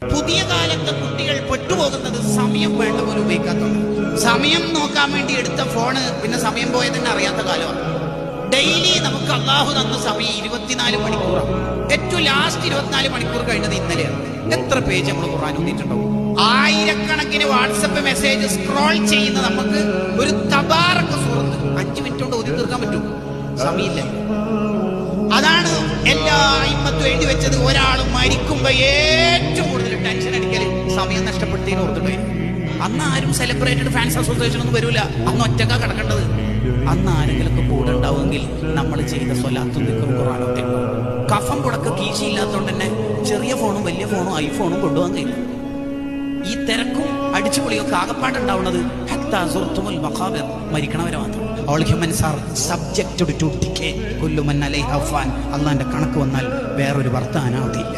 പുതിയ കാലത്തെ കുട്ടികൾ പെട്ടുപോകുന്നത് സമയം വേണ്ട പോലെ ഉപയോഗിക്കാത്തത്. സമയം നോക്കാൻ വേണ്ടി എടുത്ത ഫോണ് പിന്നെ സമയം പോയതെന്നെ അറിയാത്ത കാലമാണ്. ഡെയിലി നമുക്ക് അള്ളാഹു തന്ന സമയം 24 മണിക്കൂറാണ്. ഏറ്റവും ലാസ്റ്റ് 24 മണിക്കൂർ കഴിഞ്ഞത് ഇന്നലെയാണ്. എത്ര പേജ് നമ്മൾ ഖുർആൻ ഓതിയിട്ടുണ്ടാവും? ആയിരക്കണക്കിന് വാട്സപ്പ് മെസ്സേജ് സ്ക്രോൾ ചെയ്യുന്ന നമുക്ക് ഒരു തബാറക സൂറത്ത് 5 മിനിറ്റ് കൊണ്ട് ഓതി തീർക്കാൻ പറ്റും? സമയമില്ല. അതാണ് എല്ലാ ഇമ്മത്തും എഴുതി വെച്ചത്. ഒരാൾ മരിക്കുമ്പോ ഏറ്റവും കൂടുതൽ ടെൻഷൻ അടിക്കല് സമയം നഷ്ടപ്പെടുത്തിയെന്ന് ഓർത്തിട്ട്. അന്ന് ആരും സെലിബ്രേറ്റഡ് ഫാൻസ് അസോസിയേഷൻ ഒന്നും വരൂല. അന്ന് ഒറ്റക്കാ കിടക്കേണ്ടത്. അന്ന് ആരെങ്കിലൊക്കെ കൂടെ ഉണ്ടാവുമെങ്കിൽ നമ്മൾ ചെയ്ത സ്വലാത്തും ദിക്റും ഖുർആനൊക്കെ ഉണ്ടാവും. കഫം പുടക്ക് കീശയില്ലാത്തോണ്ട് തന്നെ ചെറിയ ഫോണും വലിയ ഫോണും ഐഫോണും കൊണ്ടുപോകാൻ കഴിയും. ഈ തിരക്കും അടിച്ചുപൊളിയൊക്കെ ആകപ്പാടുണ്ടാവുന്നത് മരിക്കണവരെ മാത്രം. All humans are subjected to decay. കുല്ലു മൻ അലൈഹ ഫാൻ. അള്ളാന്റെ കണക്ക് വന്നാൽ വേറൊരു വർത്താനാവതില്ല.